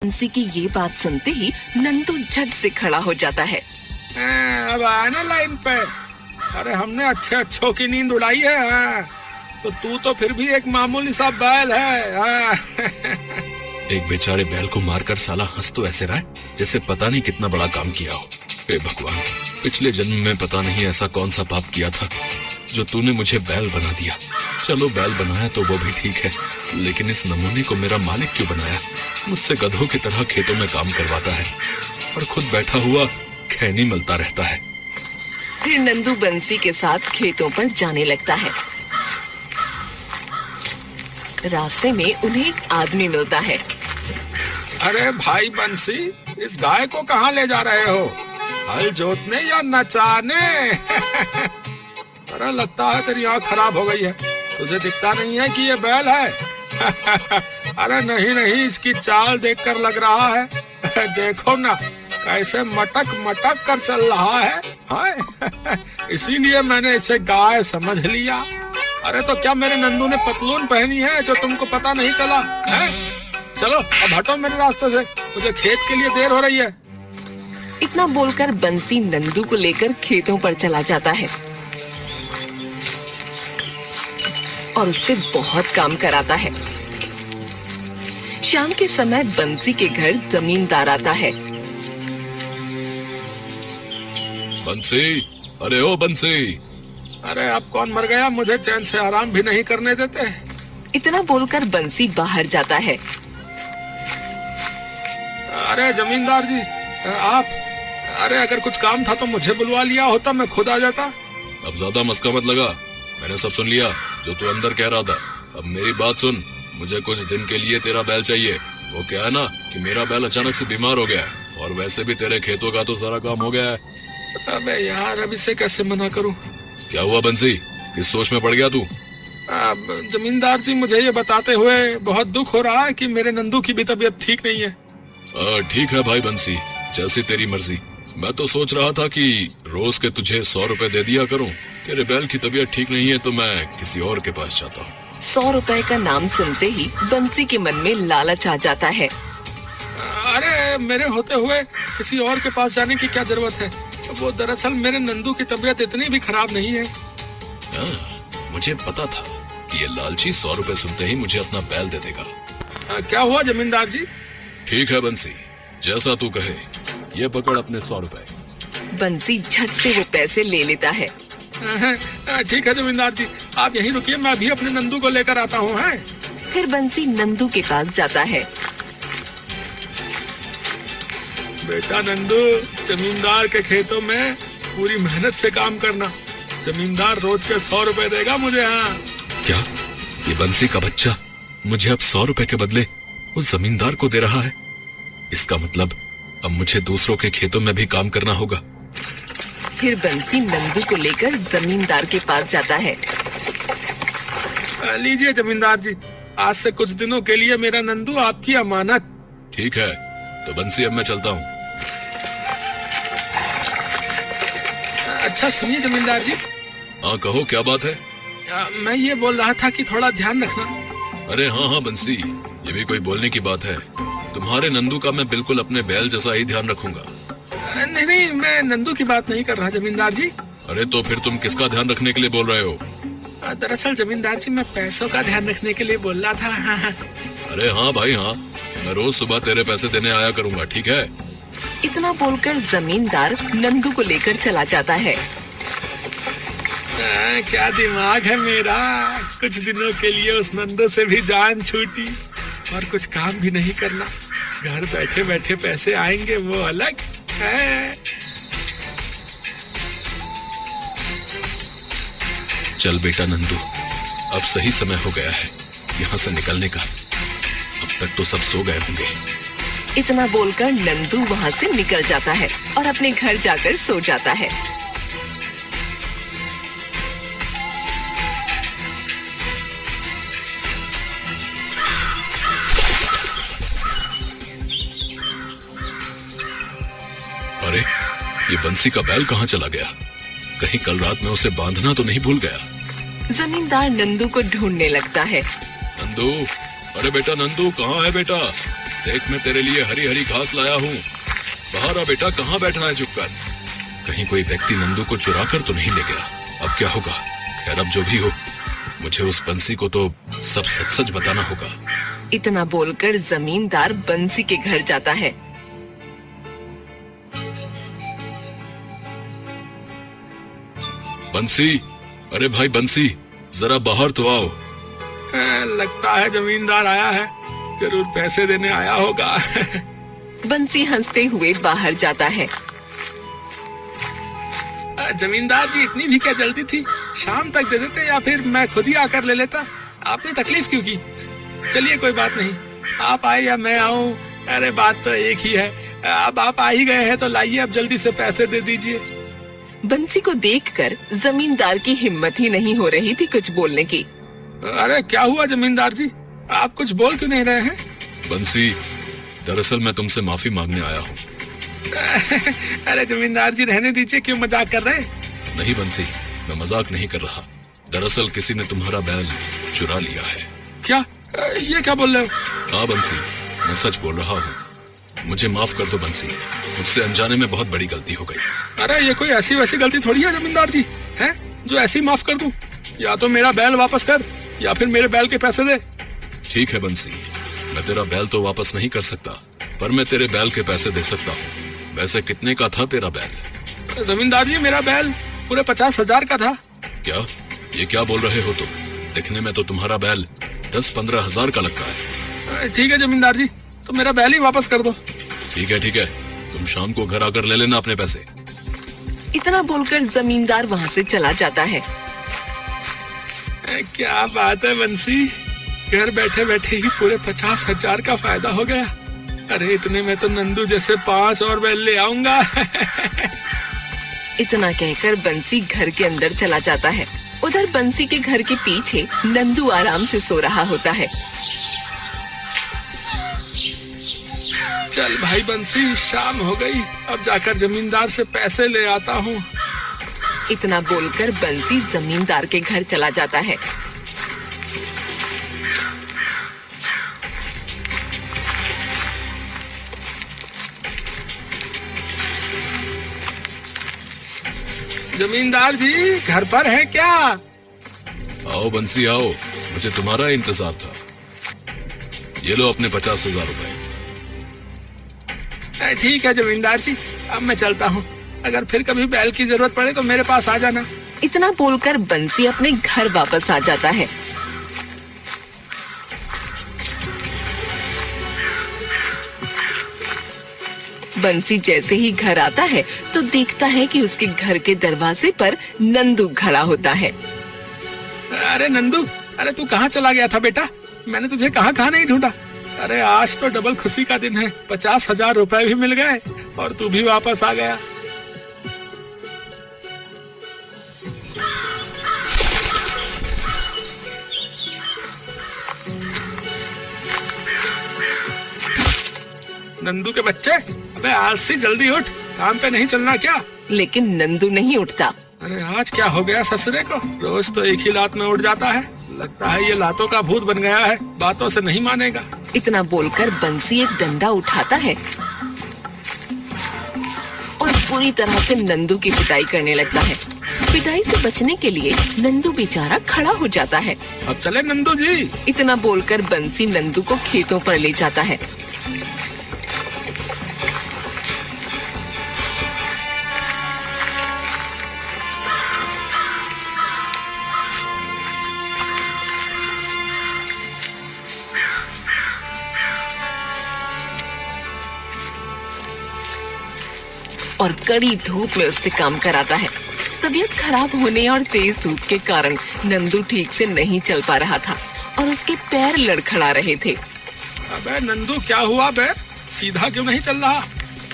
बंसी की ये बात सुनते ही नंदू झट से खड़ा हो जाता है। अब आया ना लाइन पे। अरे हमने अच्छे अच्छों की नींद उड़ाई है। तो तू तो फिर भी एक मामूली सा बैल है। एक बेचारे बैल को मारकर साला हंस तो ऐसे रहा है जैसे पता नहीं कितना बड़ा काम किया हो। हे भगवान, पिछले जन्म में पता नहीं ऐसा कौन सा पाप किया था जो तूने मुझे बैल बना दिया। चलो बैल बनाया तो वो भी ठीक है, लेकिन इस नमूने को मेरा मालिक क्यों बनाया? मुझसे गधों की तरह खेतों में काम करवाता है और खुद बैठा हुआ खैनी मलता रहता है। फिर नंदू बंसी के साथ खेतों पर जाने लगता है। रास्ते में उन्हें एक आदमी मिलता है। अरे भाई बंसी, इस गाय को कहाँ ले जा रहे हो? हल जोतने या नचाने? अरे लगता है तेरी आँख खराब हो गई है। तुझे दिखता नहीं है कि ये बैल है? अरे नहीं नहीं, इसकी चाल देखकर लग रहा है। देखो ना कैसे मटक मटक कर चल रहा है। इसीलिए मैंने इसे गाय समझ लिया। अरे तो क्या मेरे नंदू ने पतलून पहनी है जो तुमको पता नहीं चला है? चलो अब हटो मेरे रास्ते से, मुझे खेत के लिए देर हो रही है। इतना बोलकर बंसी नंदू को लेकर खेतों पर चला जाता है और उससे बहुत काम कराता है। शाम के समय बंसी के घर जमींदार आता है। बंसी, अरे ओ बंसी। अरे अब कौन मर गया? मुझे चैन से आराम भी नहीं करने देते। इतना बोलकर बंसी बाहर जाता है। अरे जमींदार जी, आप, अरे अगर कुछ काम था तो मुझे बुलवा लिया होता, मैं खुद आ जाता। अब ज्यादा मस्का मत लगा, मैंने सब सुन लिया जो तू अंदर कह रहा था। अब मेरी बात सुन, मुझे कुछ दिन के लिए तेरा बैल चाहिए। वो क्या है ना कि मेरा बैल अचानक से बीमार हो गया है और वैसे भी तेरे खेतों का तो सारा काम हो गया है। अबे यार, अब इसे कैसे मना करूं? क्या हुआ बंसी, किस सोच में पड़ गया तू? जमींदार जी, मुझे ये बताते हुए बहुत दुख हो रहा है कि मेरे नंदू की भी तबीयत ठीक नहीं है। ठीक है भाई बंसी, जैसी तेरी मर्जी। मैं तो सोच रहा था कि रोज के तुझे 100 रुपए दे दिया करूं। तेरे बैल की तबीयत ठीक नहीं है तो मैं किसी और के पास जाता हूँ। 100 रुपए का नाम सुनते ही बंसी के मन में लालच आ जाता है। अरे मेरे होते हुए किसी और के पास जाने की क्या जरूरत है? वो दरअसल मेरे नंदू की तबीयत इतनी भी खराब नहीं है। मुझे पता था कि ये लालची 100 रुपए सुनते ही मुझे अपना बैल दे देगा। क्या हुआ जमींदार जी? ठीक है बंसी, जैसा तू कहे। ये पकड़ अपने 100 रुपए। बंसी झट से वो पैसे ले लेता है। ठीक है जमींदार जी, आप यहीं रुकिए, मैं अभी अपने नंदू को लेकर आता हूँ। फिर बंसी नंदू के पास जाता है। बेटा नंदू, जमींदार के खेतों में पूरी मेहनत से काम करना। जमींदार रोज के 100 रुपए देगा मुझे। क्या ये बंसी का बच्चा मुझे अब 100 रुपए के बदले उस जमींदार को दे रहा है? इसका मतलब अब मुझे दूसरों के खेतों में भी काम करना होगा। फिर बंसी नंदू को लेकर जमींदार के पास जाता है। लीजिए जमींदार जी, आज से कुछ दिनों के लिए मेरा नंदू आपकी अमानत। ठीक है, तो बंसी अब मैं चलता हूँ। अच्छा सुनिए जमींदार जी। हाँ कहो, क्या बात है? मैं ये बोल रहा था कि थोड़ा ध्यान रखना। अरे हाँ हाँ बंसी, ये भी कोई बोलने की बात है? तुम्हारे नंदू का मैं बिल्कुल अपने बैल जैसा ही ध्यान रखूंगा। नहीं नहीं, मैं नंदू की बात नहीं कर रहा जमींदार जी। अरे तो फिर तुम किसका ध्यान रखने के लिए बोल रहे हो? दरअसल जमींदार जी, मैं पैसों का ध्यान रखने के लिए बोल रहा था। हाँ। अरे हाँ भाई हाँ, मैं रोज सुबह तेरे पैसे देने आया करूंगा, ठीक है? इतना बोलकर जमींदार नंदू को लेकर चला जाता है। क्या दिमाग है मेरा, कुछ दिनों के लिए उस नंदू से भी जान छूटी और कुछ काम भी नहीं करना। घर बैठे बैठे पैसे आएंगे, वो अलग है। चल बेटा नंदू, अब सही समय हो गया है यहाँ से निकलने का। अब तक तो सब सो गए होंगे। इतना बोलकर नंदू वहाँ से निकल जाता है और अपने घर जाकर सो जाता है। अरे ये बंसी का बैल कहाँ चला गया? कहीं कल रात में उसे बांधना तो नहीं भूल गया? जमींदार नंदू को ढूंढने लगता है। नंदू, अरे बेटा नंदू, कहाँ है बेटा? देख मैं तेरे लिए हरी हरी घास लाया हूँ। बाहर आ बेटा, कहाँ बैठा है चुप कर। कहीं कोई व्यक्ति नंदू को चुरा कर तो नहीं ले गया। अब क्या होगा? खैर अब जो भी हो, मुझे उस बंसी को तो सब सच सच बताना होगा। इतना बोलकर जमींदार बंसी के घर जाता है। बंसी, अरे भाई बंसी, जरा बाहर तो आओ। लगता है जमींदार आया है, जरूर पैसे देने आया होगा। बंसी हंसते हुए बाहर जाता है। जमींदार जी, इतनी भी क्या जल्दी थी? शाम तक दे देते या फिर मैं खुद ही आकर ले लेता। आपने तकलीफ क्यों की? चलिए कोई बात नहीं, आप आए या मैं आऊं, अरे बात तो एक ही है। अब आप आ ही गए हैं तो लाइए, अब जल्दी से पैसे दे दीजिए। बंसी को देखकर जमींदार की हिम्मत ही नहीं हो रही थी कुछ बोलने की। अरे क्या हुआ जमींदार जी, आप कुछ बोल क्यों नहीं रहे हैं? बंसी, दरअसल मैं तुमसे माफी मांगने आया हूँ। अरे जमींदार जी रहने दीजिए, क्यों मजाक कर रहे? नहीं बंसी, मैं मजाक नहीं कर रहा। दरअसल किसी ने तुम्हारा बैल चुरा लिया है। क्या? ये क्या बोल रहे हो? हाँ बंसी, मैं सच बोल रहा हूँ। मुझे माफ कर दो बंसी, मुझसे अनजाने में बहुत बड़ी गलती हो गई। अरे ये कोई ऐसी वैसी गलती थोड़ी है जमींदार जी, है जो ऐसी माफ कर दूं। या तो मेरा बैल वापस कर या फिर मेरे बैल के पैसे दे। ठीक है बंसी, मैं तेरा बैल तो वापस नहीं कर सकता, पर मैं तेरे बैल के पैसे दे सकता हूँ। वैसे कितने का था तेरा बैल? जमींदार जी, मेरा बैल पूरे 50,000 का था। क्या? ये क्या बोल रहे हो तुम? दिखने में तो तुम्हारा बैल 10-15 हजार का लगता है। ठीक है जमींदार जी, तो मेरा बैल ही वापस कर दो। ठीक है ठीक है, तुम शाम को घर आकर ले लेना अपने पैसे। इतना बोलकर जमींदार वहाँ से चला जाता है। क्या बात है बंसी, घर बैठे बैठे ही पूरे 50,000 का फायदा हो गया। अरे इतने में तो नंदू जैसे 5 और बैल ले आऊंगा। इतना कहकर बंसी घर के अंदर चला जाता है। उधर बंसी के घर के पीछे नंदू आराम से सो रहा होता है। चल भाई बंसी, शाम हो गई, अब जाकर जमींदार से पैसे ले आता हूँ। इतना बोलकर बंसी जमींदार के घर चला जाता है। जमींदार जी घर पर है क्या? आओ बंसी आओ, मुझे तुम्हारा इंतजार था। ये लो अपने 50,000 रुपए। ठीक है जमींदार जी, अब मैं चलता हूँ। अगर फिर कभी बैल की जरूरत पड़े तो मेरे पास आ जाना। इतना बोलकर बंसी अपने घर वापस आ जाता है। बंसी जैसे ही घर आता है तो देखता है कि उसके घर के दरवाजे पर नंदू खड़ा होता है। अरे नंदू, अरे तू कहाँ चला गया था बेटा? मैंने तुझे कहाँ कहाँ नहीं ढूंढा। अरे आज तो डबल खुशी का दिन है, 50,000 रुपए भी मिल गए और तू भी वापस आ गया। नंदू के बच्चे, अबे आलसी, जल्दी उठ, काम पे नहीं चलना क्या? लेकिन नंदू नहीं उठता। अरे आज क्या हो गया ससुरे को? रोज तो एक ही लात में उठ जाता है। लगता है ये लातों का भूत बन गया है, बातों से नहीं मानेगा। इतना बोलकर बंसी एक डंडा उठाता है और पूरी तरह से नंदू की पिटाई करने लगता है। पिटाई से बचने के लिए नंदू बेचारा खड़ा हो जाता है। अब चले नंदू जी। इतना बोलकर बंसी नंदू को खेतों पर ले जाता है। और कड़ी धूप में उससे काम कराता है। तबीयत खराब होने और तेज धूप के कारण नंदू ठीक से नहीं चल पा रहा था और उसके पैर लड़खड़ा रहे थे। अबे नंदू, क्या हुआ बे? सीधा क्यों नहीं चल रहा?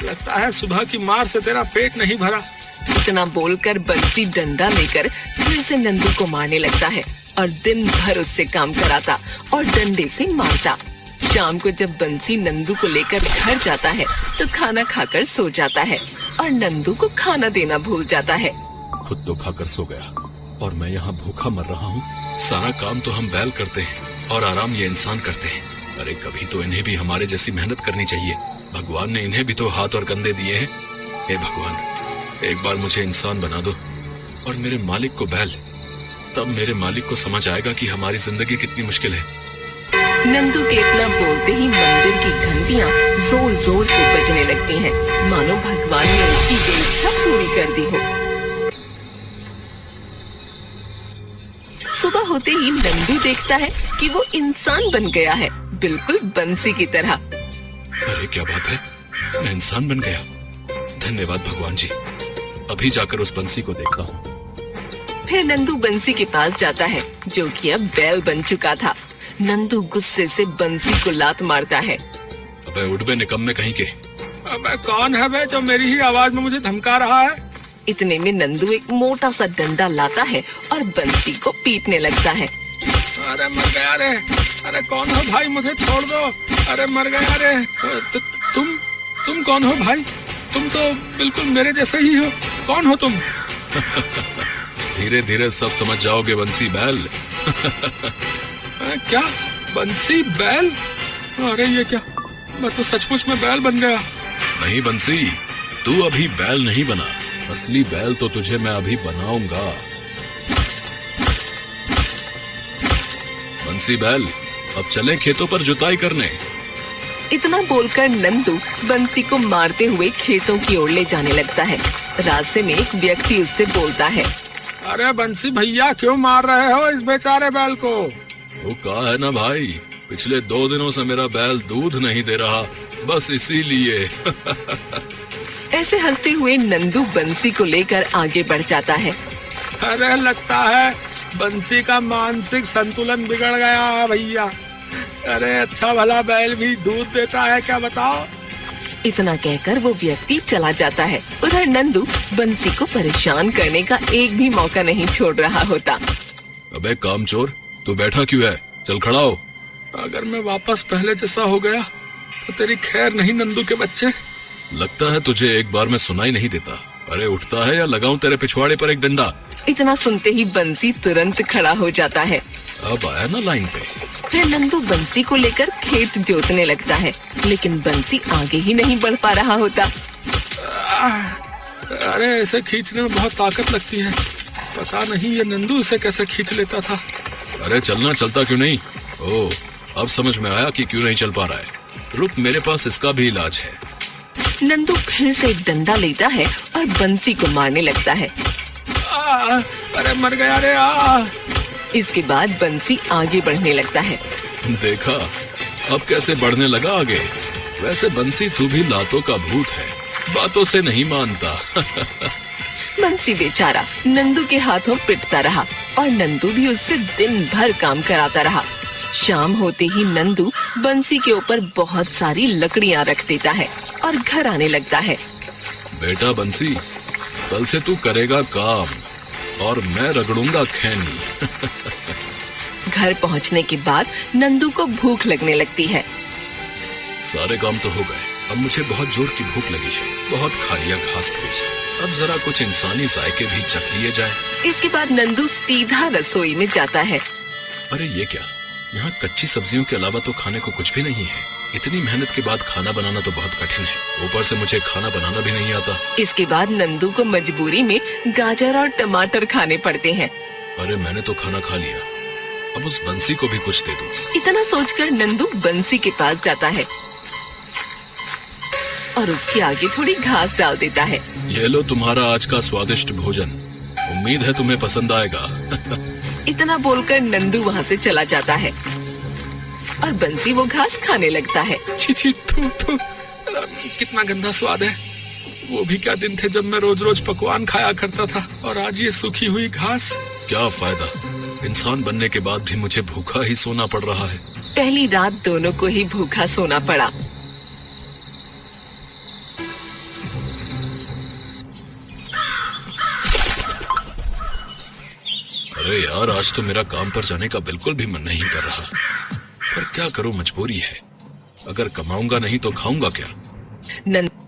लगता है सुबह की मार से तेरा पेट नहीं भरा। इतना बोलकर बंसी डंडा लेकर फिर से नंदू को मारने लगता है और दिन भर उससे काम कराता और डंडे से मारता। शाम को जब बंसी नंदू को लेकर घर जाता है तो खाना खाकर सो जाता है और नंदू को खाना देना भूल जाता है। खुद तो खाकर सो गया और मैं यहाँ भूखा मर रहा हूँ। सारा काम तो हम बैल करते हैं और आराम ये इंसान करते हैं। अरे कभी तो इन्हें भी हमारे जैसी मेहनत करनी चाहिए। भगवान ने इन्हें भी तो हाथ और कंधे दिए हैं। हे भगवान, एक बार मुझे इंसान बना दो और मेरे मालिक को बैल। तब मेरे मालिक को समझ आएगा कि हमारी जिंदगी कितनी मुश्किल है। नंदू के इतना बोलते ही मंदिर की घंटियां जोर जोर से बजने लगती हैं, मानो भगवान ने उसकी जो इच्छा पूरी कर दी हो। सुबह होते ही नंदू देखता है कि वो इंसान बन गया है, बिल्कुल बंसी की तरह। अरे क्या बात है, मैं इंसान बन गया। धन्यवाद भगवान जी। अभी जाकर उस बंसी को देखता हूँ। फिर नंदू बंसी के पास जाता है, जो कि अब बैल बन चुका था। नंदू गुस्से से बंसी को लात मारता है। अबे उठ बे निकम्मे कहीं के। अबे कौन है बे जो मेरी ही आवाज में मुझे धमका रहा है? इतने में नंदू एक मोटा सा डंडा लाता है और बंसी को पीटने लगता है। अरे मर गया रे। अरे कौन हो भाई, मुझे छोड़ दो। अरे मर गया रे। तुम कौन हो भाई? तुम तो बिल्कुल मेरे जैसे ही हो। कौन हो तुम? धीरे धीरे सब समझ जाओगे बंसी बैल। क्या बंसी बैल? अरे ये क्या, मैं तो सचमुच में बैल बन गया। नहीं बंसी, तू अभी बैल नहीं बना। असली बैल तो तुझे मैं अभी बनाऊंगा। बंसी बैल, अब चले खेतों पर जुताई करने। इतना बोलकर नंदू बंसी को मारते हुए खेतों की ओर ले जाने लगता है। रास्ते में एक व्यक्ति उससे बोलता है, अरे बंसी भैया, क्यों मार रहे हो इस बेचारे बैल को? वो कहा है ना भाई, पिछले 2 दिनों से मेरा बैल दूध नहीं दे रहा, बस इसीलिए। ऐसे हंसते हुए नंदू बंसी को लेकर आगे बढ़ जाता है। अरे लगता है बंसी का मानसिक संतुलन बिगड़ गया है भैया। अरे अच्छा भला बैल भी दूध देता है क्या, बताओ? इतना कहकर वो व्यक्ति चला जाता है। उधर नंदू बंसी को परेशान करने का एक भी मौका नहीं छोड़ रहा होता। अबे कामचोर, तू बैठा क्यों है? चल खड़ा हो। अगर मैं वापस पहले जैसा हो गया तो तेरी खैर नहीं नंदू के बच्चे। लगता है तुझे एक बार में सुनाई नहीं देता। अरे उठता है या लगाऊं तेरे पिछवाड़े पर एक डंडा? इतना सुनते ही बंसी तुरंत खड़ा हो जाता है। अब आया ना लाइन पे। फिर नंदू बंसी को लेकर खेत जोतने लगता है, लेकिन बंसी आगे ही नहीं बढ़ पा रहा होता। अरे ऐसे खींचने में बहुत ताकत लगती है। पता नहीं ये नंदू इसे कैसे खींच लेता था। अरे चलना चलता क्यों नहीं? ओह, अब समझ में आया कि क्यों नहीं चल पा रहा है। रुक, मेरे पास इसका भी इलाज है। नंदू फिर से एक डंडा लेता है और बंसी को मारने लगता है। अरे मर गया रे। इसके बाद बंसी आगे बढ़ने लगता है। देखा, अब कैसे बढ़ने लगा आगे। वैसे बंसी तू भी लातों का भूत है, बातों से नहीं मानता। बंसी बेचारा नंदू के हाथों पिटता रहा और नंदू भी उससे दिन भर काम कराता रहा। शाम होते ही नंदू बंसी के ऊपर बहुत सारी लकड़ियां रख देता है और घर आने लगता है। बेटा बंसी, कल से तू करेगा काम और मैं रगड़ूंगा खैनी। घर पहुंचने के बाद नंदू को भूख लगने लगती है। सारे काम तो हो गए, अब मुझे बहुत जोर की भूख लगी है। बहुत खा लिया घास फूस, अब जरा कुछ इंसानी जायके भी चख लिए जाए। इसके बाद नंदू सीधा रसोई में जाता है। अरे ये क्या, यहाँ कच्ची सब्जियों के अलावा तो खाने को कुछ भी नहीं है। इतनी मेहनत के बाद खाना बनाना तो बहुत कठिन है, ऊपर से मुझे खाना बनाना भी नहीं आता। इसके बाद नंदू को मजबूरी में गाजर और टमाटर खाने पड़ते हैं। अरे मैंने तो खाना खा लिया, अब उस बंसी को भी कुछ दे दूं। इतना सोचकर नंदू बंसी के पास जाता है और उसके आगे थोड़ी घास डाल देता है। ये लो तुम्हारा आज का स्वादिष्ट भोजन, उम्मीद है तुम्हें पसंद आएगा। इतना बोलकर नंदू वहाँ से चला जाता है और बंसी वो घास खाने लगता है। छी छी, थू थू, कितना गंदा स्वाद है। वो भी क्या दिन थे जब मैं रोज रोज पकवान खाया करता था, और आज ये सूखी हुई घास। क्या फायदा, इंसान बनने के बाद भी मुझे भूखा ही सोना पड़ रहा है। पहली रात दोनों को ही भूखा सोना पड़ा। अरे यार, आज तो मेरा काम पर जाने का बिल्कुल भी मन नहीं कर रहा, पर क्या करूं, मजबूरी है। अगर कमाऊंगा नहीं तो खाऊंगा क्या? नंदू